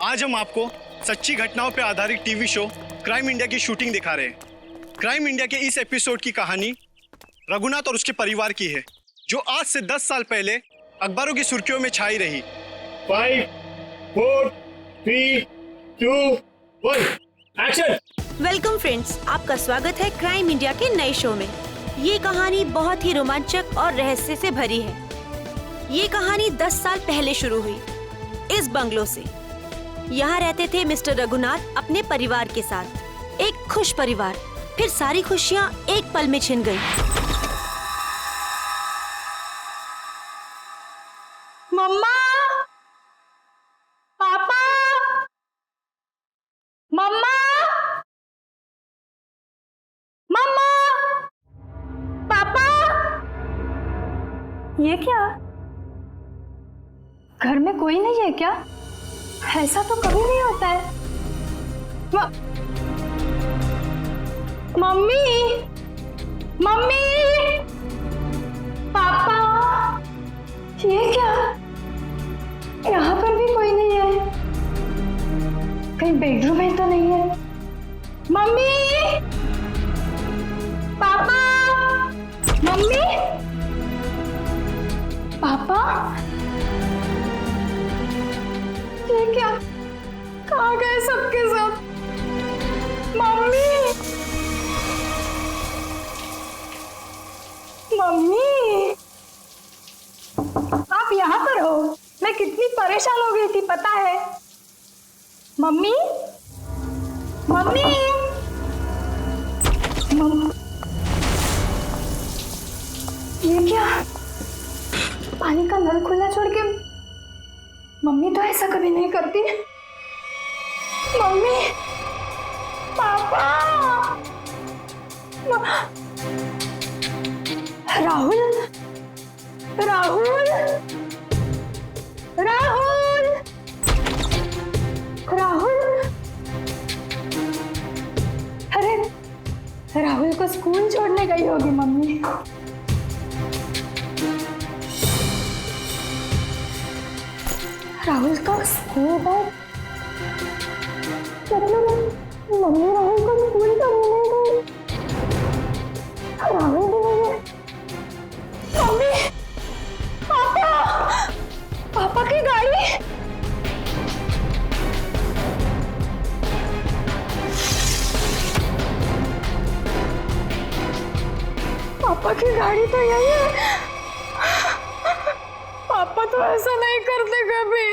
आज हम आपको सच्ची घटनाओं पर आधारित टीवी शो क्राइम इंडिया की शूटिंग दिखा रहे हैं। क्राइम इंडिया के इस एपिसोड की कहानी रघुनाथ और उसके परिवार की है, जो आज से 10 साल पहले अखबारों की सुर्खियों में छाई रही। 5, 4, 3, 2, 1, एक्शन। वेलकम फ्रेंड्स, आपका स्वागत है क्राइम इंडिया के नए शो में। ये कहानी बहुत ही रोमांचक और रहस्य से भरी है। ये कहानी 10 साल पहले शुरू हुई इस बंगलो से। यहाँ रहते थे मिस्टर रघुनाथ अपने परिवार के साथ। एक खुश परिवार। फिर सारी खुशियाँ एक पल में छिन गई। मम्मा, पापा, मम्मा, मम्मा, पापा। ये क्या? घर में कोई नहीं है क्या? ऐसा तो कभी नहीं होता है। मम्मी, मम्मी, पापा, ये क्या? यहाँ पर भी कोई नहीं है। कहीं बेडरूम में तो नहीं है। मम्मी, पापा, मम्मी, पापा, ये क्या? कहाँ गए सबके सब? मम्मी, मम्मी, आप यहाँ पर हो? मैं कितनी परेशान हो गई थी पता है? मम्मी, मम्मी, ये क्या? पानी का नल खुला छोड़ के मम्मी तो ऐसा कभी नहीं करती। मम्मी, पापा, राहुल, राहुल, राहुल, राहुल। अरे राहुल को स्कूल छोड़ने गई होगी मम्मी। राहुल का स्कूल बैग, मतलब मम्मी राहुल को स्कूल छोड़ने गई। राहुल भी नहीं है। मम्मी, पापा, पापा की गाड़ी। पापा की गाड़ी तो यही है। पापा तो ऐसा नहीं करते कभी।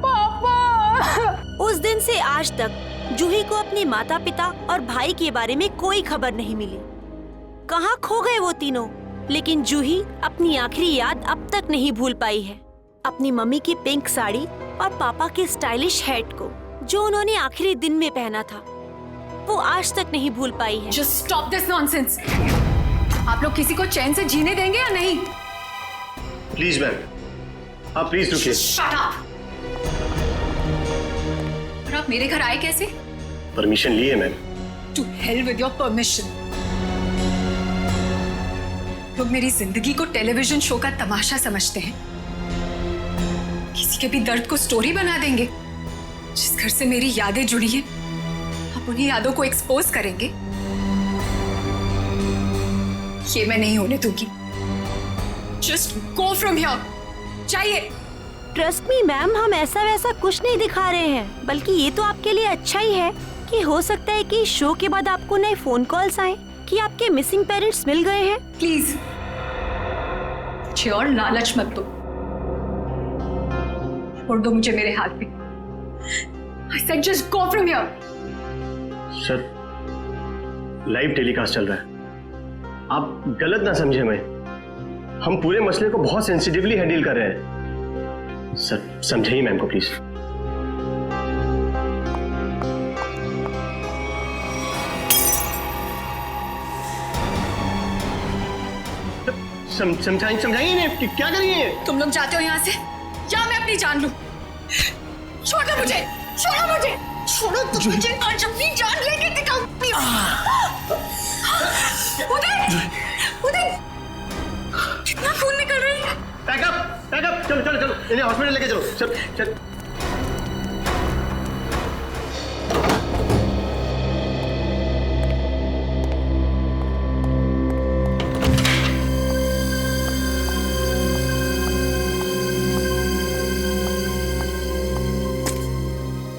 पापा। उस दिन से आज तक जूही को अपने माता पिता और भाई के बारे में कोई खबर नहीं मिली। कहाँ खो गए वो तीनों? लेकिन जूही अपनी आखिरी याद अब तक नहीं भूल पाई है। अपनी मम्मी की पिंक साड़ी और पापा के स्टाइलिश हैट को, जो उन्होंने आखिरी दिन में पहना था, वो आज तक नहीं भूल पाई है। Just stop this nonsense. आप लोग किसी को चैन से जीने देंगे या नहीं? प्लीज मैम, आप प्लीज रुकिए। Shut up. और आप मेरे घर आए कैसे? परमिशन लिए ma'am. To hell with your permission. लोग मेरी जिंदगी को टेलीविजन शो का तमाशा समझते हैं। किसी के भी दर्द को स्टोरी बना देंगे। जिस घर से मेरी यादें जुड़ी हैं, आप उन्हीं यादों को एक्सपोज करेंगे। ये मैं नहीं होने दूंगी। Just go from here. चाहिए। ट्रस्ट मी मैम, हम ऐसा वैसा कुछ नहीं दिखा रहे हैं, बल्कि ये तो आपके लिए अच्छा ही है कि हो सकता है कि शो के बाद आपको नए फोन कॉल्स आए कि आपके मिसिंग पेरेंट्स मिल गए हैं। प्लीज मुझे और लालच मत दो। छोड़ दो मुझे मेरे हाथ में। I said just go from here. Sir, live telecast चल रहा है, आप गलत ना समझे हमें। हम पूरे मसले को बहुत सेंसिटिवली हैंडल कर रहे हैं। सर समझाइए मैम को प्लीज। समझाइए ना, क्या करिए? तुम लोग जाते हो यहाँ से या मैं अपनी जान लूं? छोड़ो मुझे, छोड़ो मुझे, छोड़ो तुम मुझे। आज अपनी जान लेके दिखाऊंगी। उदय, उदय, कितना खून निकल रहा है। पैकअप चलो चलो चलो इन्हें हॉस्पिटल लेके चलो चल चल।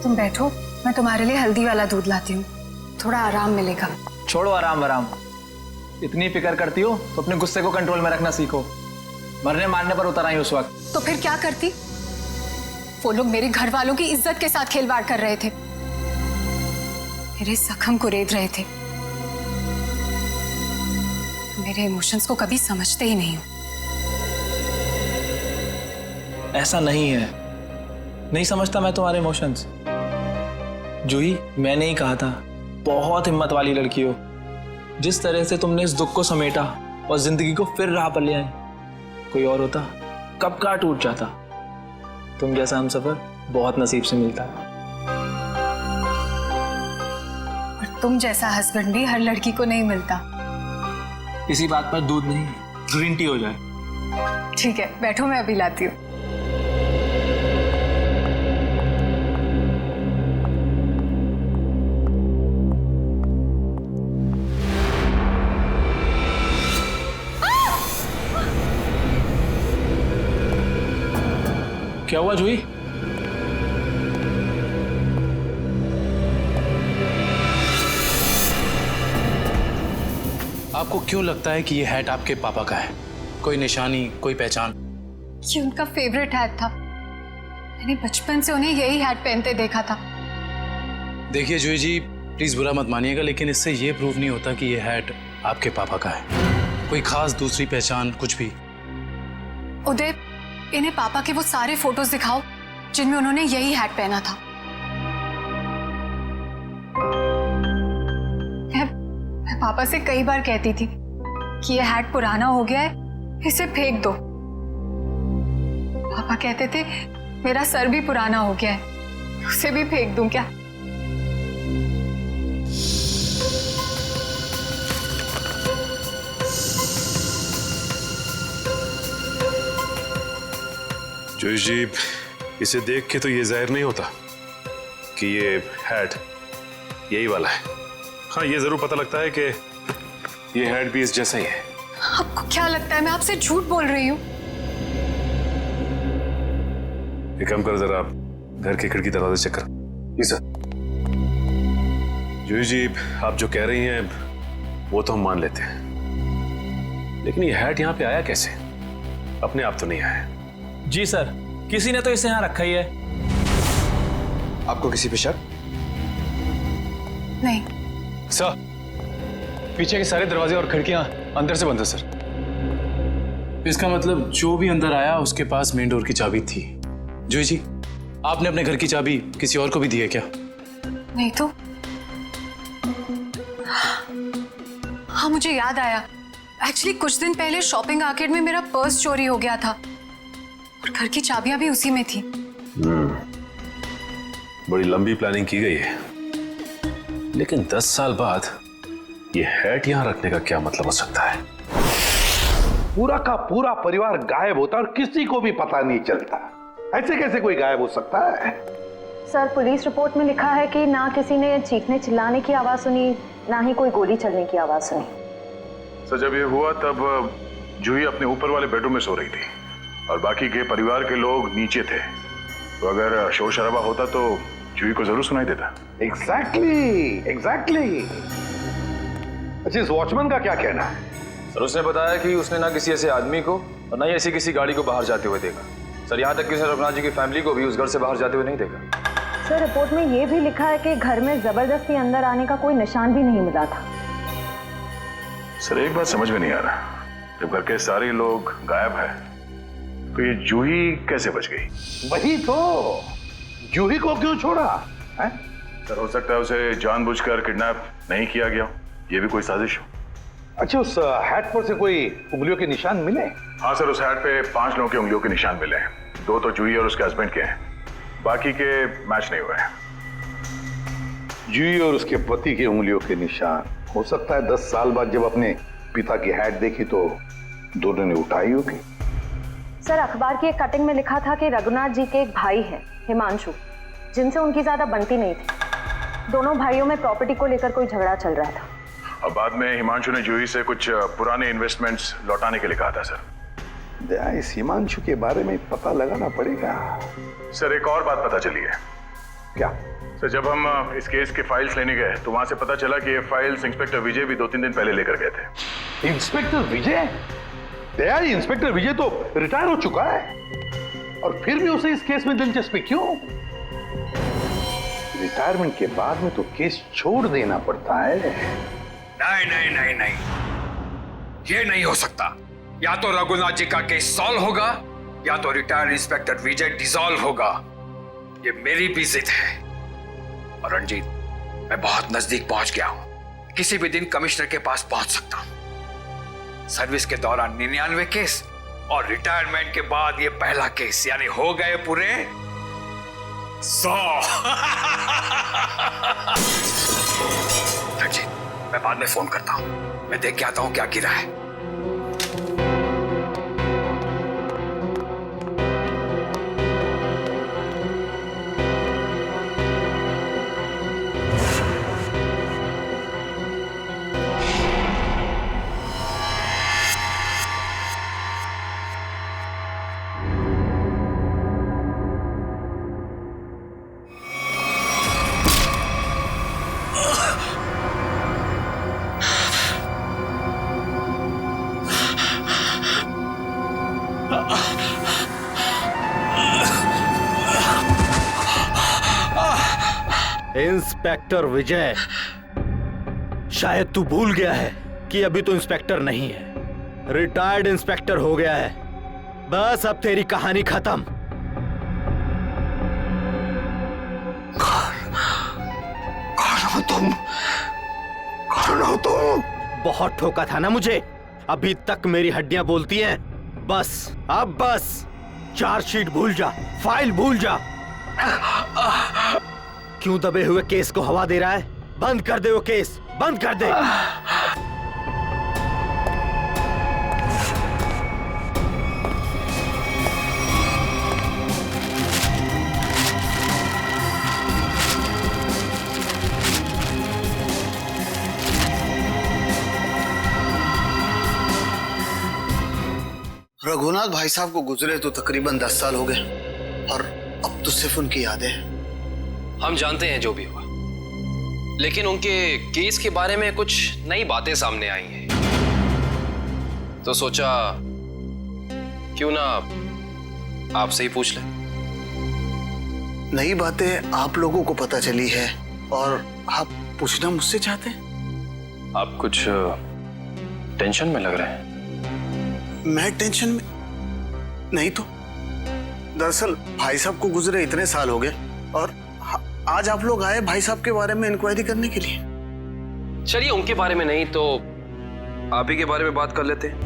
तुम बैठो, मैं तुम्हारे लिए हल्दी वाला दूध लाती हूँ, थोड़ा आराम मिलेगा। छोड़ो आराम आराम, इतनी फिक्र करती हो तो अपने गुस्से को कंट्रोल में रखना सीखो। मरने मारने पर उतर आई उस वक्त। तो फिर क्या करती? वो लोग मेरे घर वालों की इज्जत के साथ खिलवाड़ कर रहे थे, मेरे जख्म को रेत रहे थे। मेरे इमोशंस को कभी समझते ही नहीं हो। ऐसा नहीं है, नहीं समझता मैं तुम्हारे इमोशंस। जूही, मैंने ही कहा था, बहुत हिम्मत वाली लड़की हो। जिस तरह से तुमने इस दुख को समेटा और जिंदगी को फिर राह पर ले आई, कोई और होता कब का टूट जाता। तुम जैसा हमसफर बहुत नसीब से मिलता है। और तुम जैसा हस्बैंड भी हर लड़की को नहीं मिलता। इसी बात पर दूध नहीं, ग्रीन टी हो जाए। ठीक है, बैठो, मैं अभी लाती हूँ। क्या हुआ जूही? आपको क्यों लगता है कि ये हैट आपके पापा का है? कोई निशानी, कोई पहचान? ये उनका फेवरेट हैट था। मैंने बचपन से उन्हें यही हैट पहनते देखा था। देखिए जूही जी, प्लीज बुरा मत मानिएगा, लेकिन इससे ये प्रूव नहीं होता कि ये हैट आपके पापा का है। कोई खास दूसरी पहचान, कुछ भी? उदय, इन्हें पापा के वो सारे फोटोज दिखाओ जिनमें उन्होंने यही हैट पहना था। मैं पापा से कई बार कहती थी कि ये हैट पुराना हो गया है, इसे फेंक दो। पापा कहते थे मेरा सर भी पुराना हो गया है, उसे भी फेंक दूं क्या? जूही जी, इसे देख के तो ये जाहिर नहीं होता कि ये हैट यही वाला है। हाँ, ये जरूर पता लगता है कि ये हैट भी इस जैसा ही है। आपको क्या लगता है मैं आपसे झूठ बोल रही हूँ? एक काम कर, जरा घर की खिड़की दरवाजे चेक कर। जी सर। जूही जी, आप जो कह रही हैं वो तो हम मान लेते हैं, लेकिन ये हैट यहाँ पे आया कैसे? अपने आप तो नहीं आया। जी सर, किसी ने तो इसे यहाँ रखा ही है। आपको किसी पे शक? नहीं सर, पीछे के सारे दरवाजे और खिड़कियां अंदर से बंद है सर। इसका मतलब जो भी अंदर आया उसके पास मेन डोर की चाबी थी। जूही जी, आपने अपने घर की चाबी किसी और को भी दी है क्या? नहीं तो। हाँ, मुझे याद आया। एक्चुअली कुछ दिन पहले शॉपिंग आर्केड में मेरा पर्स चोरी हो गया था और घर की चाबियां भी उसी में थी। बड़ी लंबी प्लानिंग की गई है, लेकिन 10 साल बाद ये हैट यहाँ रखने का क्या मतलब हो सकता है? पूरा का पूरा परिवार गायब होता और किसी को भी पता नहीं चलता। ऐसे कैसे कोई गायब हो सकता है? सर, पुलिस रिपोर्ट में लिखा है कि ना किसी ने चीखने चिल्लाने की आवाज सुनी, ना ही कोई गोली चलने की आवाज सुनी। सर, जब ये हुआ तब जूही अपने ऊपर वाले बेडरूम में सो रही थी और बाकी के परिवार के लोग नीचे थे, तो अगर शोर शराबा होता तो जूही को जरूर सुनाई देता। एग्जैक्टली। अच्छा, इस वॉचमैन का क्या कहना है? सर, उसने बताया कि उसने ना किसी ऐसे आदमी को और ना ही ऐसी किसी गाड़ी को बाहर जाते हुए देखा। सर, यहाँ तक कि उसने रघुनाथ जी की फैमिली को भी उस घर से बाहर जाते हुए नहीं देखा। सर, रिपोर्ट में ये भी लिखा है कि घर में जबरदस्ती अंदर आने का कोई निशान भी नहीं मिला था। सर, एक बात समझ में नहीं आ रहा, जब घर के सारे लोग गायब है तो ये जूही कैसे बच गई? वही तो, जूही को क्यों छोड़ा है? सर, हो सकता है उसे जानबूझकर किडनैप नहीं किया गया, ये भी कोई साजिश हो। अच्छा, उस हैट पर से कोई उंगलियों के निशान मिले? हाँ सर, उस हैट पे 5 लोगों की उंगलियों के निशान मिले हैं। 2 तो जूही और उसके हस्बैंड के हैं, बाकी के मैच नहीं हुए हैं। जूही और उसके पति की उंगलियों के निशान। हो सकता है 10 साल बाद जब अपने पिता की हैट देखी तो दोनों ने उठाई होगी। सर, अखबार की एक कटिंग में लिखा था कि रघुनाथ जी के एक भाई हैं, हिमांशु, जिनसे उनकी ज्यादा बनती नहीं थी। दोनों भाइयों में प्रॉपर्टी को लेकर कोई झगड़ा चल रहा था। अब बाद में हिमांशु ने जूही से कुछ पुराने इन्वेस्टमेंट्स लौटाने के लिए कहा था सर। दया, इस हिमांशु के बारे में पता लगाना पड़ेगा। सर, एक और बात पता चली है। क्या? सर, जब हम इस केस के फाइल्स लेने गए तो वहां से पता चला कि ये फाइल्स इंस्पेक्टर विजय भी 2-3 दिन पहले लेकर गए थे। इंस्पेक्टर विजय? दया, इंस्पेक्टर विजय तो रिटायर हो चुका है और फिर भी उसे इस केस में दिलचस्पी क्यों? रिटायरमेंट के बाद में तो केस छोड़ देना पड़ता है। नहीं नहीं नहीं नहीं, ये नहीं हो सकता। या तो रघुनाथ जी का केस सॉल्व होगा या तो रिटायर्ड इंस्पेक्टर विजय डिसॉल्व होगा। ये मेरी भी जिद है। और रंजीत, मैं बहुत नजदीक पहुंच गया हूं। किसी भी दिन कमिश्नर के पास पहुंच सकता हूं। सर्विस के दौरान 99 केस और रिटायरमेंट के बाद ये पहला केस, यानी हो गए पूरे 100। रंजीत, मैं बाद में फोन करता हूं। मैं देख के आता हूं क्या गिरा है। इंस्पेक्टर विजय, शायद तू भूल गया है कि अभी तो इंस्पेक्टर नहीं है, रिटायर्ड इंस्पेक्टर हो गया है। बस अब तेरी कहानी खत्म। कौन हो तुम? बहुत ठोका था ना मुझे, अभी तक मेरी हड्डियां बोलती हैं। बस अब बस चार्जशीट भूल जा, फाइल भूल जा। क्यों दबे हुए केस को हवा दे रहा है? बंद कर दे वो केस, बंद कर दे। रघुनाथ भाई साहब को गुजरे तो तकरीबन 10 साल हो गए और अब तो सिर्फ उनकी यादें हैं। हम जानते हैं जो भी हुआ, लेकिन उनके केस के बारे में कुछ नई बातें सामने आई हैं, तो सोचा क्यों ना आपसे ही पूछ लें। नई बातें आप लोगों को पता चली है और आप पूछना मुझसे चाहते हैं? आप कुछ टेंशन में लग रहे हैं। मैं टेंशन में नहीं तो। दरअसल भाई साहब को गुजरे इतने साल हो गए और आज आप लोग आए भाई साहब के बारे में इंक्वायरी करने के लिए। चलिए, उनके बारे में नहीं तो आप ही के बारे में बात कर लेते हैं।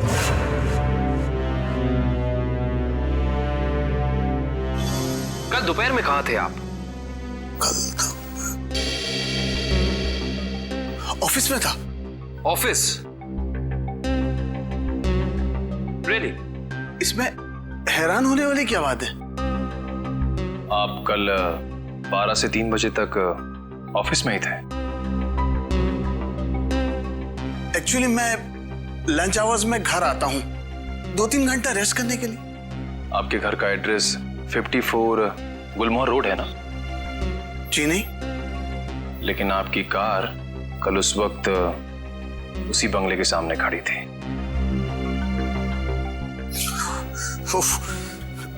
कल दोपहर में कहाँ थे आप? कल ऑफिस में था। ऑफिस? रियली? इसमें हैरान होने वाली क्या बात है? आप कल 12 से 3 बजे तक ऑफिस में ही थे। एक्चुअली मैं लंच आवर्स में घर आता हूँ 2-3 घंटा रेस्ट करने के लिए। आपके घर का एड्रेस 54 गुलमोहर रोड है ना? जी नहीं। लेकिन आपकी कार कल उस वक्त उसी बंगले के सामने खड़ी थी।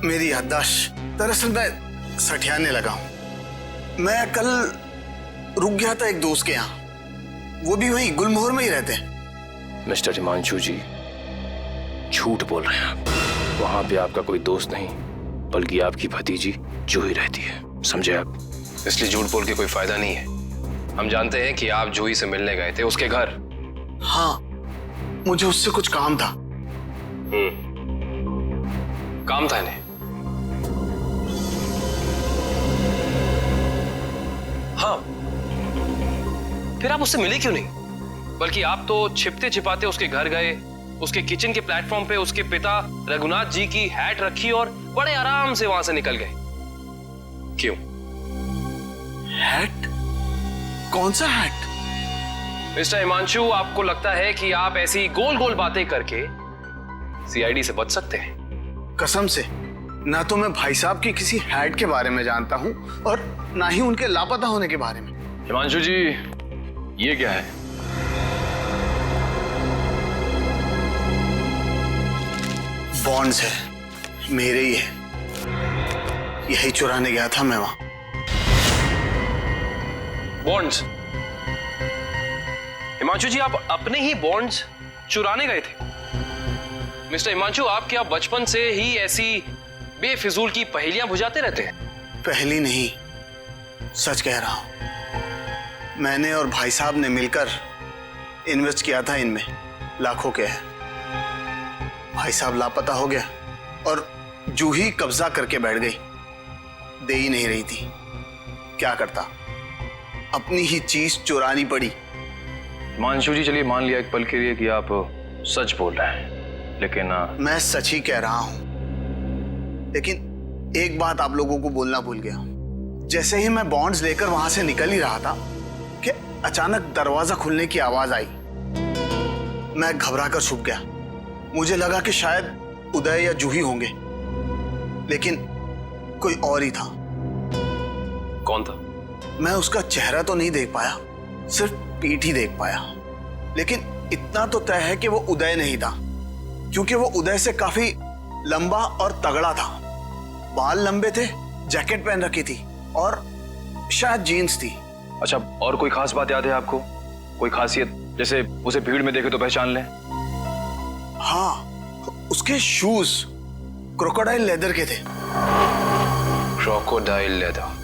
मेरी याददाश्त। दरअसल मैं सठियाने लगा हूं। मैं कल रुक गया था एक दोस्त के यहाँ, वो भी वहीं गुलमोहर में ही रहते हैं। मिस्टर हिमांशु जी, झूठ बोल रहे हैं आप। वहां पे आपका कोई दोस्त नहीं, बल्कि आपकी भतीजी जूही रहती है, समझे आप? इसलिए झूठ बोल के कोई फायदा नहीं है। हम जानते हैं कि आप जूही से मिलने गए थे उसके घर। हाँ, मुझे उससे कुछ काम था। काम था इन्हें? हाँ, फिर आप उससे मिले क्यों नहीं? बल्कि आप तो छिपते छिपाते उसके घर गए उसके किचन के प्लेटफॉर्म पे उसके पिता रघुनाथ जी की हैट रखी और बड़े आराम से वहां से निकल गए। क्यों? हैट? कौन सा हैट? मिस्टर हिमांशु, आपको लगता है कि आप ऐसी गोल गोल बातें करके सीआईडी से बच सकते हैं? कसम से ना तो मैं भाई साहब की किसी हैट के बारे में जानता हूं और ना ही उनके लापता होने के बारे में। हिमांशु जी, ये क्या है? बॉन्ड्स है, मेरे ही है। यही चुराने गया था मैं वहां। बॉन्ड्स? हिमांशु जी, आप अपने ही बॉन्ड्स चुराने गए थे? मिस्टर हिमांशु, आप क्या बचपन से ही ऐसी बेफिजूल की पहेलियां बुझाते रहते हैं? पहली नहीं, सच कह रहा हूं। मैंने और भाई साहब ने मिलकर इन्वेस्ट किया था इनमें, लाखों के हैं। भाई साहब लापता हो गया और जूही कब्जा करके बैठ गई, दे ही नहीं रही थी। क्या करता, अपनी ही चीज चुरानी पड़ी। हिमांशु जी, चलिए मान लिया एक पल के लिए कि आप सच बोल रहे हैं, लेकिन मैं सच ही कह रहा हूं, लेकिन एक बात आप लोगों को बोलना भूल गया। जैसे ही मैं बॉन्ड्स लेकर वहां से निकल ही रहा था कि अचानक दरवाजा खुलने की आवाज आई। मैं घबरा कर छुप गया। मुझे लगा कि शायद उदय या जूही होंगे, लेकिन कोई और ही था। कौन था? मैं उसका चेहरा तो नहीं देख पाया, सिर्फ पीठ ही देख पाया। लेकिन इतना तो तय है कि वो उदय नहीं था, क्योंकि वो उदय से काफी लंबा और तगड़ा था। बाल लंबे थे, जैकेट पहन रखी थी और शायद जीन्स थी। अच्छा, और कोई खास बात याद है आपको? कोई खासियत, जैसे उसे भीड़ में देखे तो पहचान लें? हाँ, उसके शूज क्रोकोडाइल लेदर के थे। Crocodile leather?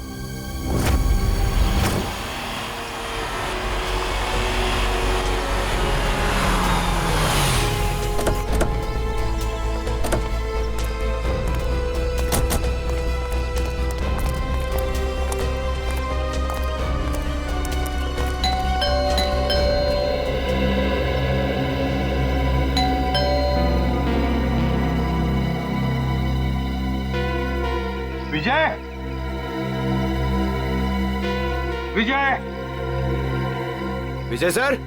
Vijay, Vijay, Vijay sir.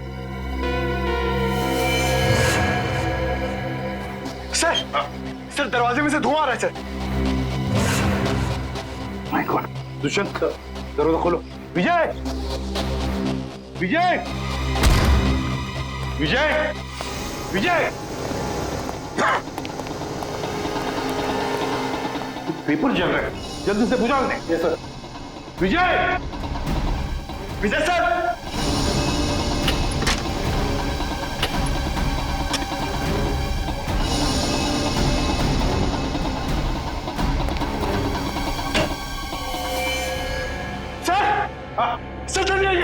Sir दरवाजे में से धुआं आ रहा है सर। माय गॉड, दुष्यंत दरवाजा खोलो। विजय, विजय, विजय, विजय, पेपर जल रहे हैं, जल्दी से बुझा दें। Yes sir. Vijay, Vijay sir, sir जल्दी आइए।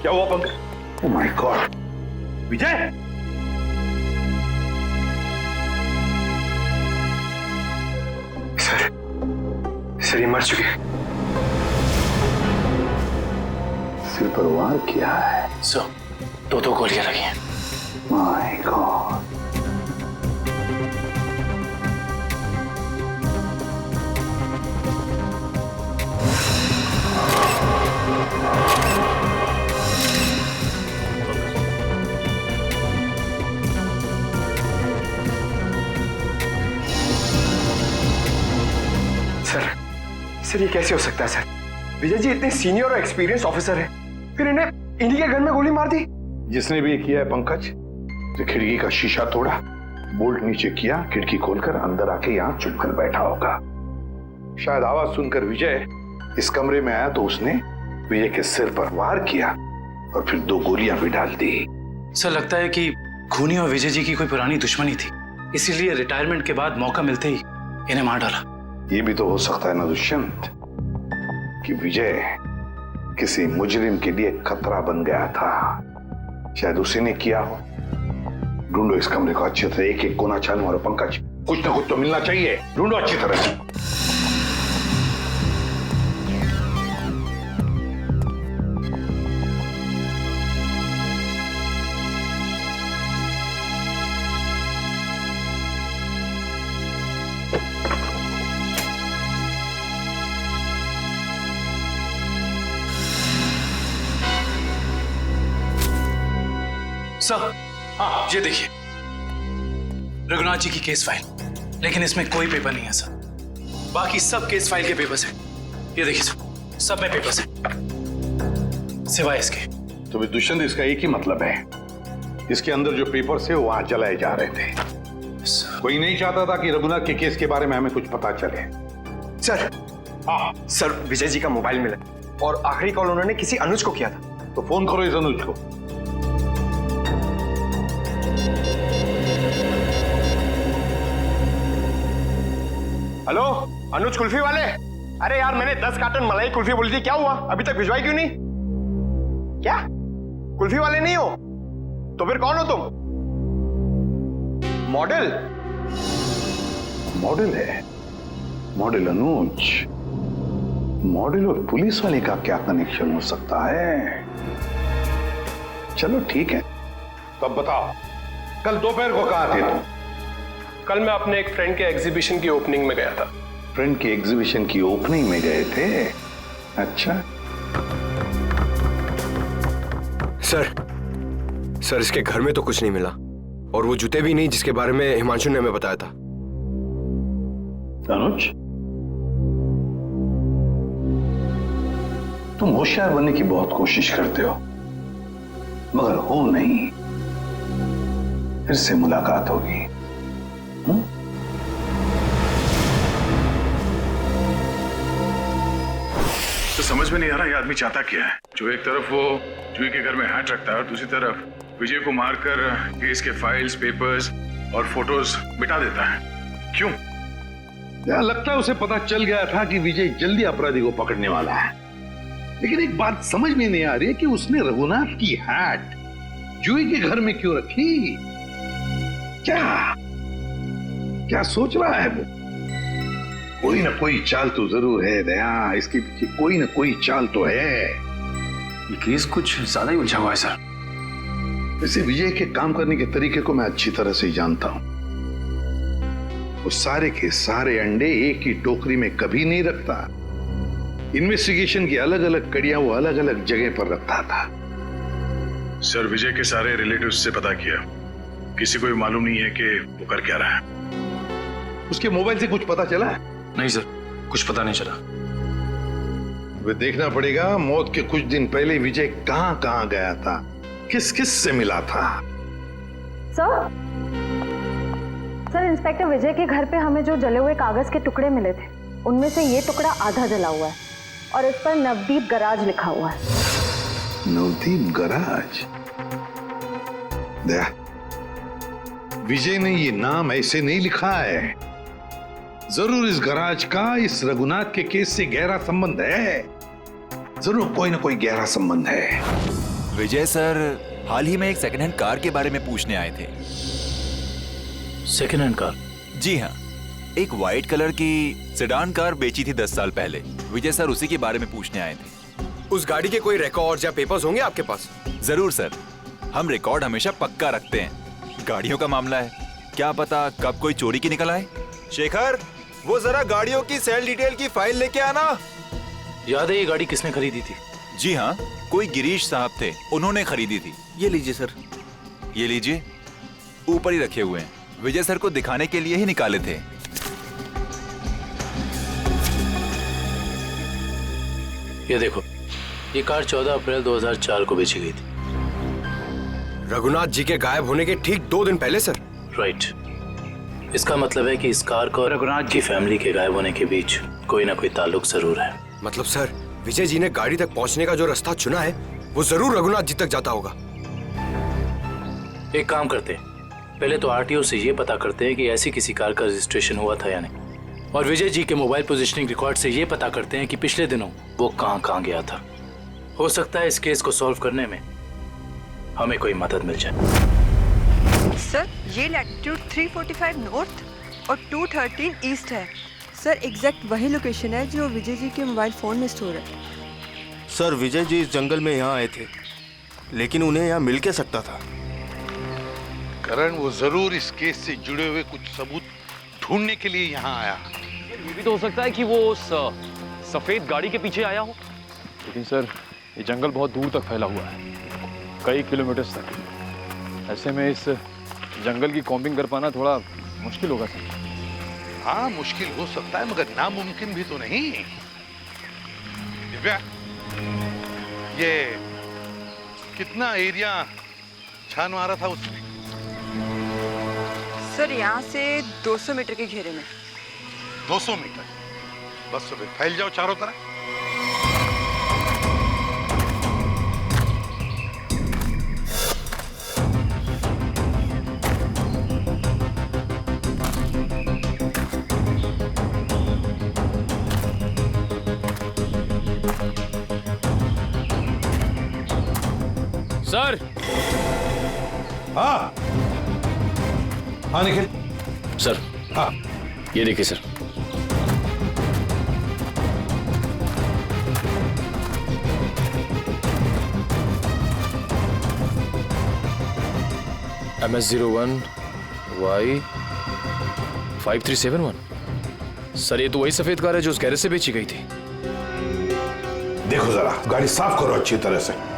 क्या हुआ Pankaj? Oh my God, Vijay, sir ये मर चुके हैं। सिर पर वार किया है। सर, दो गोलियां लगी हैं। माय गॉड, सर ये कैसे हो सकता है सर? विजय जी इतने सीनियर और एक्सपीरियंस ऑफिसर हैं, फिर इन्हें इन्हीं के घर में गोली मार दी। जिसने भी ये किया है पंकज, जो खिड़की का शीशा तोड़ा, बोल्ट नीचे किया, खिड़की खोलकर अंदर आके यहाँ चुप कर बैठा होगा। शायद आवाज सुनकर विजय इस कमरे में आया तो उसने विजय के सिर पर वार किया और फिर 2 गोलियां भी डाल दी। सर लगता है कि खूनी और विजय जी की कोई पुरानी दुश्मनी थी, इसीलिए रिटायरमेंट के बाद मौका मिलते ही इन्हें मार डाला। ये भी तो हो सकता है ना दुष्यंत कि विजय किसी मुजरिम के लिए खतरा बन गया था, शायद उसी ने किया हो। ढूंढो इस कमरे को अच्छी तरह, एक एक कोना छानो मारो पंकज, कुछ ना कुछ तो मिलना चाहिए, ढूंढो अच्छी तरह से। सर, हाँ ये देखिए, रघुनाथ जी की केस फाइल, लेकिन इसमें कोई पेपर नहीं है सर। बाकी सब केस फाइल के पेपर्स हैं। ये देखिए सर, सब में पेपर्स हैं सिवाय इसके। तो दुष्यंत, इसका एक ही मतलब है, इसके अंदर जो पेपर्स है वो वहां चलाए जा रहे थे। कोई नहीं चाहता था कि रघुनाथ के केस के बारे में हमें कुछ पता चले। सर, हाँ सर, विजय जी का मोबाइल मिला और आखिरी कॉल उन्होंने किसी अनुज को किया था। तो फोन करो इस अनुज को। हेलो, अनुज कुल्फी वाले? अरे यार, मैंने 10 कार्टन मलाई कुल्फी बोली थी, क्या हुआ? अभी तक भिजवाई क्यों नहीं? क्या कुल्फी वाले नहीं हो? तो फिर कौन हो तुम? मॉडल? मॉडल है? मॉडल अनुज? मॉडल और पुलिस वाले का क्या कनेक्शन हो सकता है? चलो ठीक है, तो अब बताओ, कल दोपहर को कहाँ थे तुम? कल मैं अपने एक फ्रेंड के एग्जीबिशन की ओपनिंग में गया था। फ्रेंड की एग्जीबिशन की ओपनिंग में गए थे? अच्छा। सर इसके घर में तो कुछ नहीं मिला, और वो जूते भी नहीं जिसके बारे में हिमांशु ने हमें बताया था। अनुज, तुम होशियार बनने की बहुत कोशिश करते हो, मगर हो नहीं। फिर से मुलाकात होगी। तो समझ में नहीं आ रहा ये आदमी चाहता क्या है। जो एक तरफ वो जूही के घर में हाथ रखता है और दूसरी तरफ विजय को मारकर केस के फाइल्स, पेपर्स और फोटोज मिटा देता है। क्यों? लगता है उसे पता चल गया था कि विजय जल्दी अपराधी को पकड़ने वाला है। लेकिन एक बात समझ में नहीं आ रही है कि उसने रघुनाथ की हैट जूही के घर में क्यों रखी? क्या सोच रहा है वो? कोई ना कोई चाल तो जरूर है दया, इसके पीछे कोई ना कोई चाल तो है। ये केस कुछ ज्यादा ही उलझा हुआ है सर। वैसे विजय के काम करने के तरीके को मैं अच्छी तरह से जानता हूं। वो सारे के सारे अंडे एक ही टोकरी में कभी नहीं रखता। इन्वेस्टिगेशन की अलग अलग कड़ियां वो अलग अलग जगह पर रखता था। सर, विजय के सारे रिलेटिव्स से पता किया, किसी को भी मालूम नहीं है कि वो कर क्या रहा है। उसके मोबाइल से कुछ पता चला? नहीं सर, कुछ पता नहीं चला। वे देखना पड़ेगा मौत के कुछ दिन पहले विजय कहां कहां गया था, किस किस से मिला था। सर, इंस्पेक्टर विजय के घर पे हमें जो जले हुए कागज के टुकड़े मिले थे, उनमें से ये टुकड़ा आधा जला हुआ है और इस पर नवदीप गराज लिखा हुआ है। नवदीप गराज? दया, विजय ने ये नाम ऐसे नहीं लिखा है। जरूर इस गराज का इस रघुनाथ के केस से गहरा संबंध है। जरूर कोई ना कोई गहरा संबंध है। विजय सर हाल ही में एक सेकंड हैंड कार के बारे में पूछने आए थे। Second hand car? जी हाँ, एक व्हाइट कलर की सेडान कार बेची थी 10 साल पहले। विजय सर उसी के बारे में पूछने आए थे। उस गाड़ी के कोई रिकॉर्ड या पेपर्स होंगे आपके पास? जरूर सर, हम रिकॉर्ड हमेशा पक्का रखते हैं। गाड़ियों का मामला है, क्या पता कब कोई चोरी की निकल आए। शेखर, वो जरा गाड़ियों की सेल डिटेल की फाइल लेके आना। याद है ये गाड़ी किसने खरीदी थी? जी हाँ, कोई गिरीश साहब थे, उन्होंने खरीदी थी। ये लीजिए सर। ये लीजिए, ऊपर ही रखे हुए हैं, विजय सर को दिखाने के लिए ही निकाले थे। ये देखो, ये कार 14 अप्रैल 2004 को बेची गई थी। रघुनाथ जी के गायब होने के ठीक 2 दिन पहले सर? राइट। इसका मतलब है कि इस कार को रघुनाथ जी फैमिली के गायब होने के बीच कोई ना कोई ताल्लुक जरूर है। मतलब सर, विजय जी ने गाड़ी तक पहुंचने का जो रास्ता चुना है वो जरूर रघुनाथ जी तक जाता होगा। एक काम करते हैं, पहले तो आरटीओ से ये पता करते हैं कि ऐसी किसी कार का रजिस्ट्रेशन हुआ था या नहीं, और विजय जी के मोबाइल पोजीशनिंग रिकॉर्ड से ये पता करते हैं कि पिछले दिनों वो कहां कहां गया था। हो सकता है इस केस को सॉल्व करने में हमें कोई मदद मिल जाए। सर, ये लैटिट्यूड 345 नॉर्थ और 213 ईस्ट है। सर, एग्जैक्ट वही लोकेशन है जो विजय जी के मोबाइल फोन में स्टोर है। सर, विजय जी इस जंगल में यहाँ आए थे, लेकिन उन्हें यहाँ मिल के सकता था। करण, वो जरूर इस केस से जुड़े हुए कुछ सबूत ढूंढने के लिए यहाँ आया। ये भी तो हो सकता है कि वो उस सफेद गाड़ी के पीछे आया हो। लेकिन सर, ये जंगल बहुत दूर तक फैला हुआ है, कई किलोमीटर तक। ऐसे में इस जंगल की कॉम्बिंग कर पाना थोड़ा मुश्किल होगा सर। हाँ मुश्किल हो सकता है मगर नामुमकिन भी तो नहीं। दिव्या, ये कितना एरिया छान मारा था उसने? सर यहाँ से 200 मीटर के घेरे में। 200 मीटर? बस तो फिर फैल जाओ चारों तरफ। सर। हाँ हाँ निखिल। सर। हाँ ये देखिए सर। MS01 Y 5371। सर ये तो वही सफेद कार है जो उस गैरेज से बेची गई थी। देखो जरा गाड़ी साफ करो अच्छी तरह से।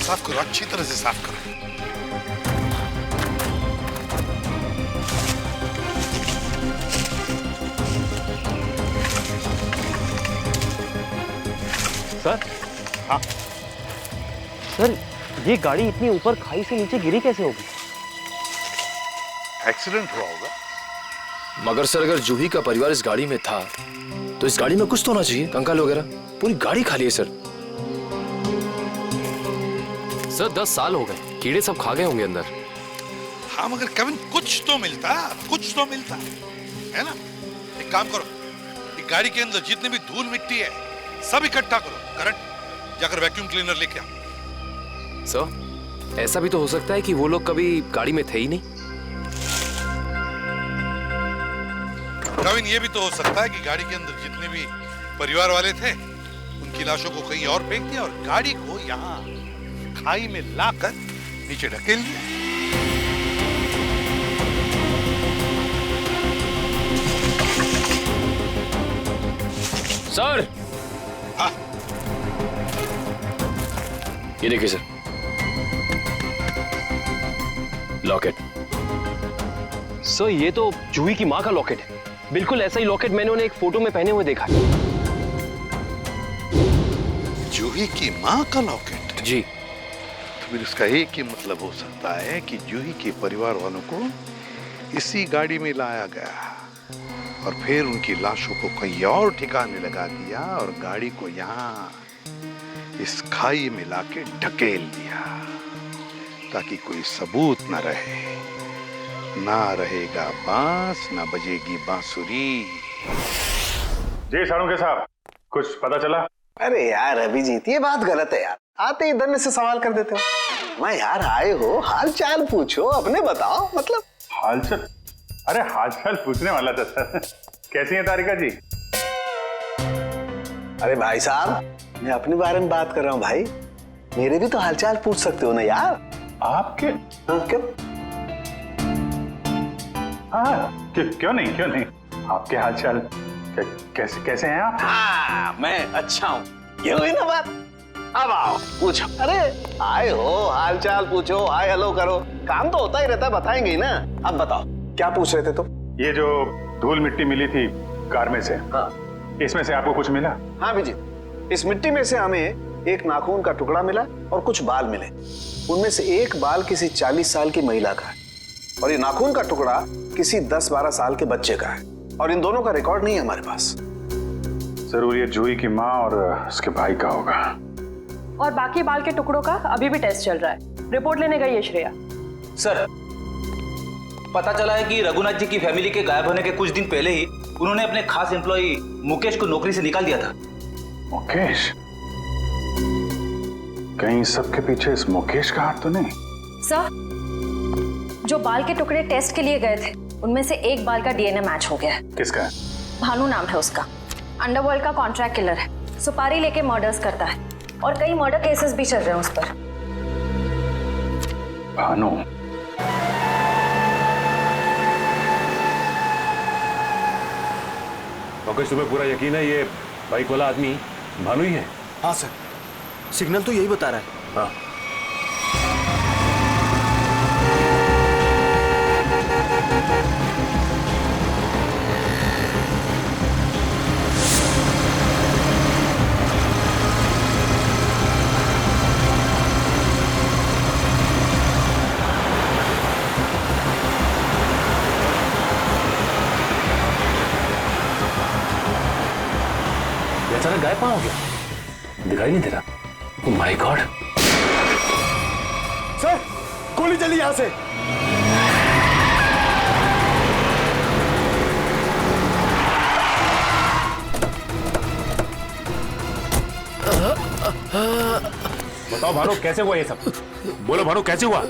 साफ करो अच्छी तरह से साफ करो। सर। हाँ सर ये गाड़ी इतनी ऊपर खाई से नीचे गिरी कैसे होगी? एक्सीडेंट हुआ होगा। मगर सर अगर जूही का परिवार इस गाड़ी में था तो इस गाड़ी में कुछ तो होना चाहिए, कंकाल वगैरह। पूरी गाड़ी खाली है सर। सर 10 साल हो गए, कीड़े सब खा गए होंगे अंदर। हाँ मगर केविन कुछ तो मिलता, कुछ तो मिलता है ना। एक काम करो, एक गाड़ी के अंदर जितनी भी धूल मिट्टी है सब इकट्ठा करो, करंट जाकर वैक्यूम क्लीनर लेके आओ। सर ऐसा भी तो हो सकता है कि वो लोग कभी गाड़ी में थे ही नहीं। केविन ये भी तो हो सकता है कि गाड़ी के अंदर जितने भी परिवार वाले थे उनकी लाशों को कहीं और फेंक दिया और गाड़ी को यहाँ खाई में लाकर नीचे ढकेल दिया। सर। हाँ ये देखिए सर, लॉकेट। सर ये तो जूही की माँ का लॉकेट है। बिल्कुल ऐसा ही लॉकेट मैंने उन्हें एक फोटो में पहने हुए देखा है। जूही की माँ का लॉकेट? जी। तो फिर इसका एक ही मतलब हो सकता है कि जूही के परिवार वालों को इसी गाड़ी में लाया गया और फिर उनकी लाशों को कहीं और ठिकाने लगा दिया और गाड़ी को यहाँ इस खाई में लाके ढकेल दिया ताकि कोई सबूत न रहे। ना रहेगा बांस, ना बजेगी बांसुरी। जी साळुंखे साहब, कुछ पता चला? अरे यार अभिजीत, ये बात गलत है यार। आते ही धन्य से सवाल कर देते हो। मैं यार आए हो, हाल चाल पूछो, अपने बताओ। मतलब हालचाल? अरे हालचाल पूछने वाला था सर। कैसी है तारिका जी? अरे भाई साहब, मैं अपने बारे में बात कर रहा हूँ भाई। मेरे भी तो हालचाल पूछ सकते हो ना यार। आपके? हाँ क्यों? हाँ क्यों नहीं, क्यों नहीं। आपके हालचाल कैसे कैसे हैं आप? हाँ मैं अच्छा हूँ। ये हुई ना बात। अब आओ पूछो। अरे आए हो, हालचाल पूछो, हाय हेलो करो, काम तो होता ही रहता है, बताएंगे ही ना। अब बताओ क्या पूछ रहे थे तुम? ये जो धूल मिट्टी मिली थी कार में से, हाँ, इसमें से आपको कुछ मिला? हाँ अभिजीत, इस मिट्टी में से हमें एक नाखून का टुकड़ा मिला और कुछ बाल मिले। उनमें से एक बाल किसी 40 साल की महिला का है और ये नाखून का टुकड़ा किसी 10-12 साल के बच्चे का है और इन दोनों का रिकॉर्ड नहीं है हमारे पास। जरूर ये जूही की माँ और उसके भाई का होगा। और बाकी बाल के टुकड़ों का अभी भी टेस्ट चल रहा है। रिपोर्ट लेने गई है श्रेया। सर पता चला है कि रघुनाथ जी की फैमिली के गायब होने के कुछ दिन पहले ही उन्होंने अपने खास एम्प्लॉई मुकेश को नौकरी से निकाल दिया था। मुकेश? कहीं सबके पीछे इस मुकेश का हाथ तो नहीं? सर, जो बाल के टुकड़े टेस्ट के लिए गए थे उनमें से एक बाल का डीएनए मैच हो गया है। किसका? भानु नाम है उसका। अंडरवर्ल्ड का कॉन्ट्रैक्ट किलर है, सुपारी लेके मर्डर्स करता है। और कई मर्डर केसेस भी चल रहे हैं उस पर। भानु, पंकज तुम्हें पूरा यकीन है ये बाइक वाला आदमी भानु ही है? हाँ सर, सिग्नल तो यही बता रहा है। हाँ। अचानक गायब कहाँ हो गया? दिखाई नहीं दे रहा। ओह माय गॉड! सर, गोली चली यहां से। बताओ भानु, कैसे हुआ ये सब? बोलो भानु, कैसे हुआ?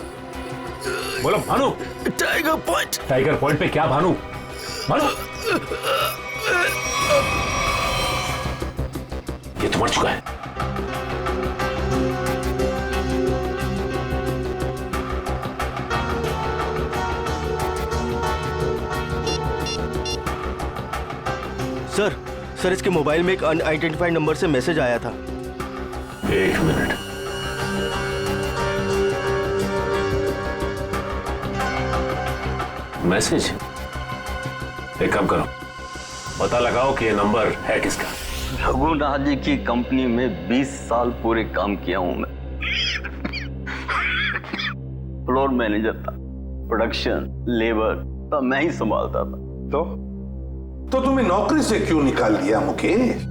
बोलो Bhanu. Tiger point. Tiger point पे क्या भानु? भानु, ये तो मर चुका है। सर इसके मोबाइल में एक अनआइडेंटिफाइड नंबर से मैसेज आया था। एक मिनट। मैसेज? एक काम करो, पता लगाओ कि ये नंबर है किसका। रघुनाथ जी की कंपनी में 20 साल पूरे काम किया हूं मैं। फ्लोर मैनेजर था, प्रोडक्शन, लेबर सब मैं ही संभालता था। तो तुम्हें नौकरी से क्यों निकाल दिया मुकेश?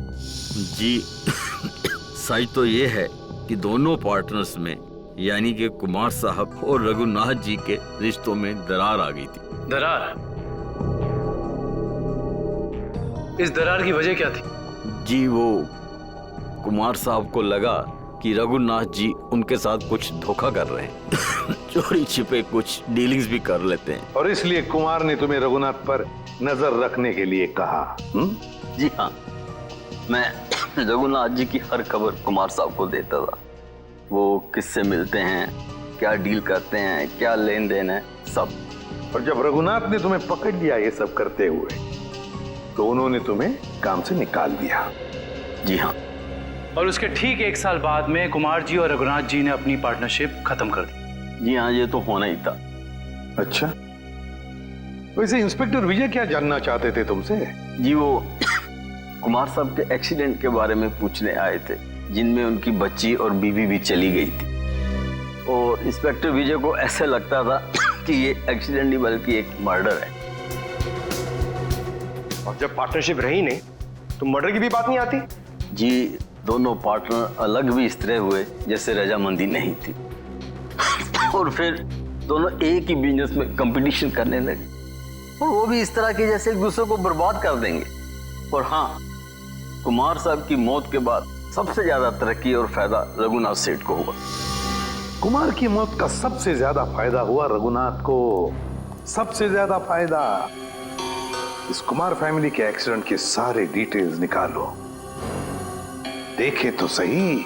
जी सच तो ये है कि दोनों पार्टनर्स में यानी कि कुमार साहब और रघुनाथ जी के रिश्तों में दरार आ गई थी। दरार? इस दरार की वजह क्या थी? जी वो कुमार साहब को लगा कि रघुनाथ जी उनके साथ कुछ धोखा कर रहे हैं। चोरी छिपे कुछ डीलिंग्स भी कर लेते हैं। और इसलिए कुमार ने तुम्हें रघुनाथ पर नजर रखने के लिए कहा। जी हाँ, मैं रघुनाथ जी की हर खबर कुमार साहब को देता था। वो किससे मिलते हैं, क्या डील करते हैं, क्या लेन देन है, सब। और जब रघुनाथ ने तुम्हें पकड़ लिया ये सब करते हुए, तो उन्होंने तुम्हें काम से निकाल दिया। जी हाँ। और उसके ठीक 1 साल बाद में कुमार जी और रघुनाथ जी ने अपनी पार्टनरशिप खत्म कर दी। जी हाँ, ये तो होना ही था। अच्छा, वैसे इंस्पेक्टर विजय क्या जानना चाहते थे तुमसे? जी वो कुमार साहब के एक्सीडेंट के बारे में पूछने आए थे, जिनमें उनकी बच्ची और बीवी भी चली गई थी। और इंस्पेक्टर विजय को ऐसे लगता था कि ये एक्सीडेंट नहीं बल्कि एक मर्डर है। और जब पार्टनरशिप रही नहीं तो मर्डर की भी बात नहीं आती। जी दोनों पार्टनर अलग भी इस तरह हुए जैसे रजामंदी नहीं थी। और फिर दोनों एक ही बिजनेस में कंपटीशन करने लगे, और वो भी इस तरह की जैसे एक दूसरे को बर्बाद कर देंगे। और हाँ, कुमार साहब की मौत के बाद सबसे ज्यादा तरक्की और फायदा रघुनाथ सेठ को हुआ। कुमार की मौत का सबसे ज्यादा फायदा हुआ रघुनाथ को। सबसे ज्यादा फायदा। इस कुमार फैमिली के एक्सीडेंट के सारे डिटेल्स निकालो, देखे तो सही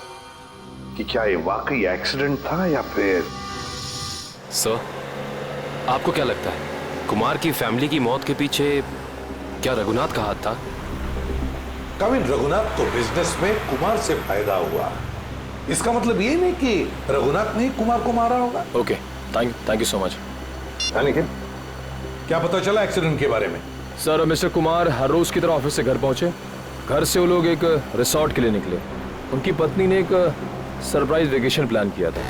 कि क्या ये वाकई एक्सीडेंट था या फिर। सर, आपको क्या लगता है कुमार की फैमिली की मौत के पीछे क्या रघुनाथ का हाथ था? कविन, रघुनाथ को बिजनेस में कुमार से फायदा हुआ, इसका मतलब ये नहीं कि रघुनाथ ने कुमार को मारा होगा। Okay, thank you so much. लेकिन क्या पता चला एक्सीडेंट के बारे में? सर, मिस्टर कुमार हर रोज की तरह ऑफिस से घर पहुंचे। घर से वो लोग एक रिसोर्ट के लिए निकले। उनकी पत्नी ने एक सरप्राइज वेकेशन प्लान किया था,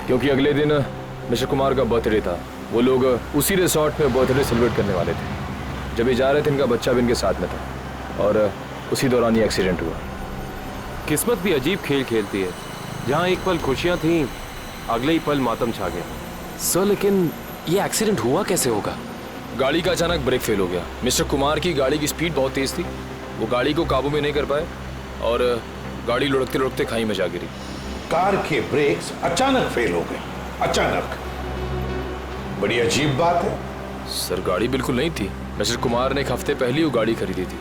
क्योंकि अगले दिन मिस्टर कुमार का बर्थडे था। वो लोग उसी रिसोर्ट में बर्थडे सेलिब्रेट करने वाले थे। जब ये जा रहे थे, इनका बच्चा भी इनके साथ में था, और उसी दौरान ये एक्सीडेंट हुआ। किस्मत भी अजीब खेल खेलती है, जहाँ एक पल खुशियाँ थीं, अगले ही पल मातम छा गया। सर, लेकिन ये एक्सीडेंट हुआ कैसे होगा? गाड़ी का अचानक ब्रेक फेल हो गया। मिस्टर कुमार की गाड़ी की स्पीड बहुत तेज थी, वो गाड़ी को काबू में नहीं कर पाए और गाड़ी लुढ़कते लुढ़कते खाई में जा गिरी। कार के ब्रेक्स अचानक फेल हो गए। अचानक, बड़ी अजीब बात है। सर, गाड़ी बिल्कुल नहीं थी। मिस्टर कुमार ने एक हफ्ते पहले वो गाड़ी खरीदी थी,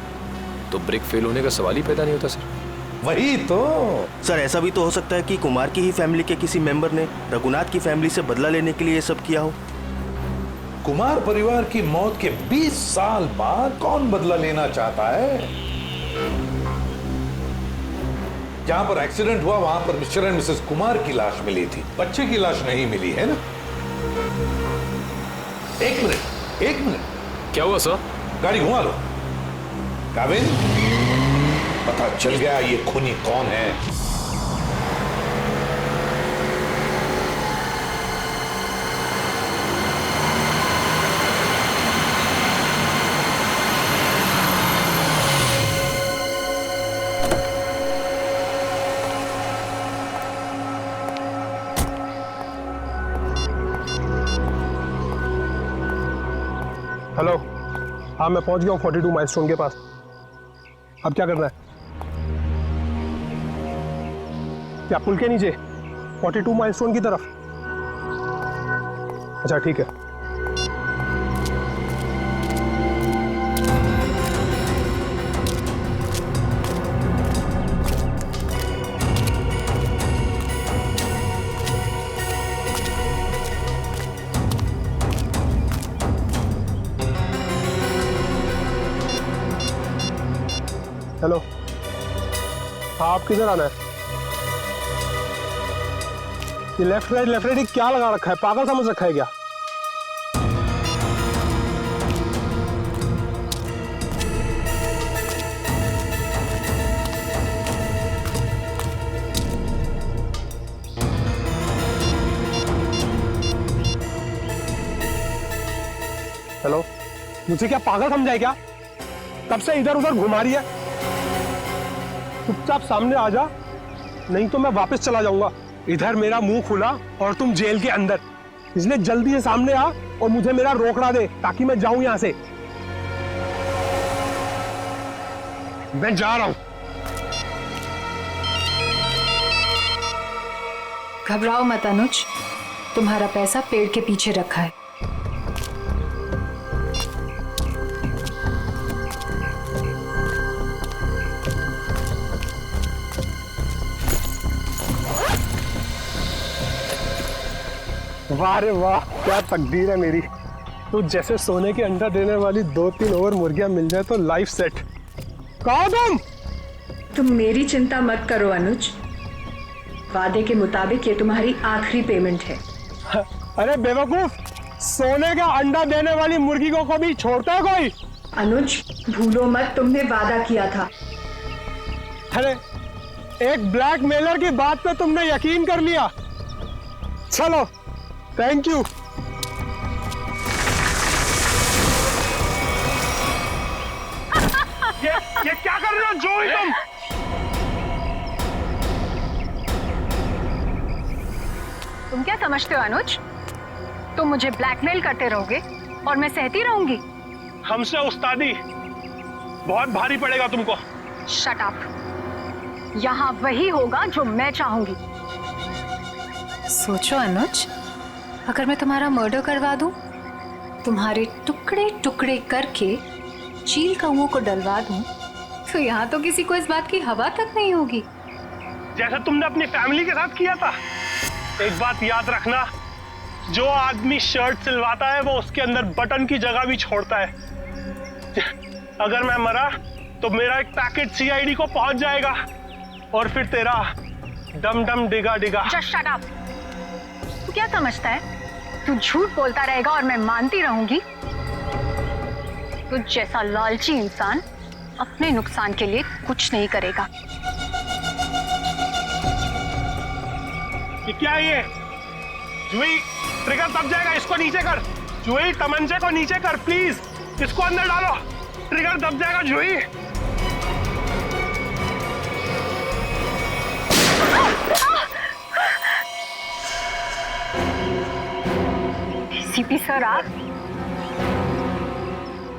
तो ब्रेक फेल होने का सवाल ही पैदा नहीं होता सर। वही तो। सर ऐसा भी तो हो सकता है कि कुमार की ही फैमिली के किसी मेंबर ने रघुनाथ की फैमिली से बदला लेने के लिए ये सब किया हो। कुमार परिवार की मौत के 20 साल बाद कौन बदला लेना चाहता है? जहां पर एक्सीडेंट हुआ वहां पर मिस्टर एंड मिसेस कुमार की लाश मिली थी, बच्चे की लाश नहीं मिली है ना? एक मिनट क्या हुआ सर? गाड़ी घुमा लो। काबिन, पता चल गया ये खूनी कौन है। हेलो, हाँ मैं पहुंच गया हूँ 42 माइलस्टोन के पास। अब क्या करना है? क्या पुल के नीचे 42 माइलस्टोन की तरफ? अच्छा ठीक है। हेलो, हाँ आप किधर आना है? ये लेफ्ट राइट क्या लगा रखा है? पागल समझ रखा है क्या? हेलो, मुझे क्या पागल समझा है क्या? कब से इधर उधर घुमा रही है? चुपचाप सामने आ जा, नहीं तो मैं वापस चला जाऊंगा। इधर मेरा मुंह खुला और तुम जेल के अंदर, इसलिए जल्दी से सामने आ और मुझे मेरा रोकड़ा दे ताकि मैं जाऊं यहां से। मैं जा रहा हूं। घबराओ मत अनुज, तुम्हारा पैसा पेड़ के पीछे रखा है। वाह रे वाह, क्या तकदीर है मेरी। तो जैसे सोने के अंडा देने वाली 2-3 और मुर्गियां मिल जाए तो लाइफ सेट। कहो तुम मेरी चिंता मत करो अनुज, वादे के मुताबिक ये तुम्हारी आखिरी पेमेंट है। अरे बेवकूफ, सोने का अंडा देने वाली मुर्गी को कभी छोड़ता है कोई? अनुज भूलो मत, तुमने वादा किया था। अरे एक ब्लैकमेलर की बात पे तुमने यकीन कर लिया। चलो थैंक यू। ये क्या कर रहे हो जोई तुम? तुम क्या समझते हो अनुज? तुम मुझे ब्लैकमेल करते रहोगे और मैं सहती रहूंगी? हमसे उस्तादी बहुत भारी पड़ेगा तुमको। Shut up. यहाँ वही होगा जो मैं चाहूंगी। सोचो अनुज, अगर मैं तुम्हारा मर्डर करवा दूं, तुम्हारे टुकड़े टुकड़े करके चील कौओं को डलवा दूं, तो यहाँ तो किसी को इस बात की हवा तक नहीं होगी। जैसे तुमने अपनी फैमिली के साथ किया था। एक बात याद रखना, जो आदमी शर्ट सिलवाता है वो उसके अंदर बटन की जगह भी छोड़ता है। अगर मैं मरा तो मेरा एक पैकेट सीआईडी को पहुंच जाएगा और फिर तेरा डम डम डिगा डिगा। Just shut up। तू क्या समझता है तू झूठ बोलता रहेगा और मैं मानती रहूंगी? तुझ जैसा लालची इंसान अपने नुकसान के लिए कुछ नहीं करेगा। ये क्या है ये? जुई, ट्रिगर दब जाएगा, इसको नीचे कर। जुई, तमंचे को नीचे कर प्लीज, इसको अंदर डालो, ट्रिगर दब जाएगा जुई। सीपी सर, आप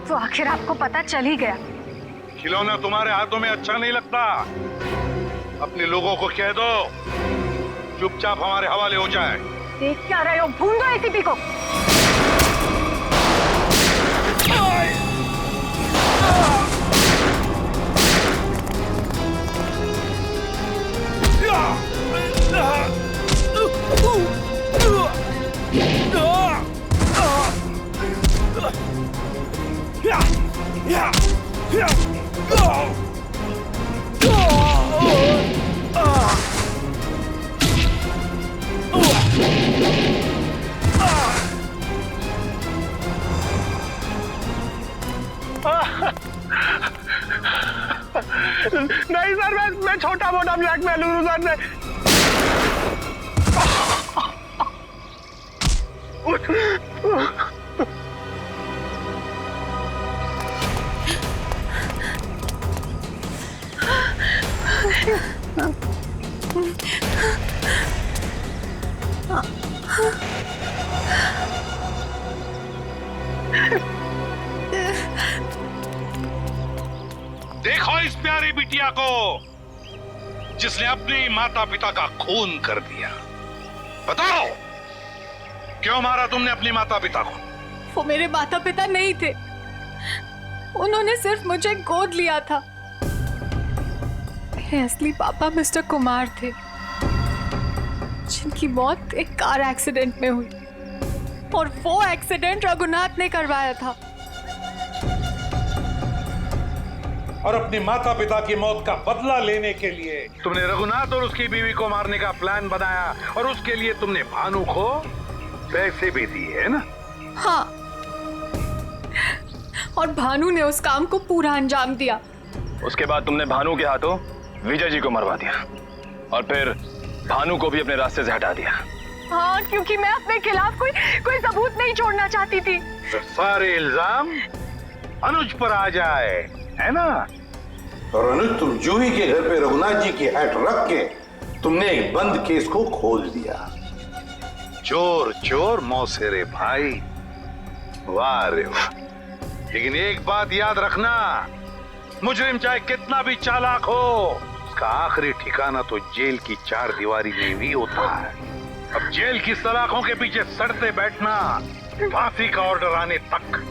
तो आखिर आपको पता चल ही गया। खिलौना तुम्हारे हाथों में अच्छा नहीं लगता। अपने लोगों को कह दो चुपचाप हमारे हवाले हो जाए। देख क्या रहे हो? भून दो एसीपी को। नहीं सर, मैं छोटा मोटा ब्लैकमेल हूँ सर। देखो इस प्यारी बिटिया को जिसने अपने माता पिता का खून कर दिया। बताओ क्यों मारा तुमने अपनी माता पिता को? वो मेरे माता पिता नहीं थे, उन्होंने सिर्फ मुझे गोद लिया था। मेरे असली पापा मिस्टर कुमार थे, जिनकी मौत एक कार एक्सीडेंट में हुई, और वो एक्सीडेंट रघुनाथ ने करवाया था। और अपनी माता पिता की मौत का बदला लेने के लिए तुमने रघुनाथ और उसकी बीवी को मारने का प्लान बनाया, और उसके लिए तुमने भानु को पैसे भी दिए, है ना? हाँ, और भानु ने उस काम को पूरा अंजाम दिया। उसके बाद तुमने भानु के हाथों विजय जी को मरवा दिया, और फिर भानु को भी अपने रास्ते से हटा दिया। हाँ, क्योंकि मैं अपने खिलाफ कोई सबूत नहीं छोड़ना चाहती थी। तो सारे इल्जाम अनुज पर आ जाए, है ना? और अनुज, तुम जूही के घर पे रघुनाथ जी की हैट रख के तुमने एक बंद केस को खोल दिया। चोर चोर मौसेरे भाई, वाह रे वाह। लेकिन एक बात याद रखना, मुजरिम चाहे कितना भी चालाक हो, उसका आखिरी ठिकाना तो जेल की चार दीवारी में भी होता है। अब जेल की सलाखों के पीछे सड़ते बैठना फांसी का ऑर्डर आने तक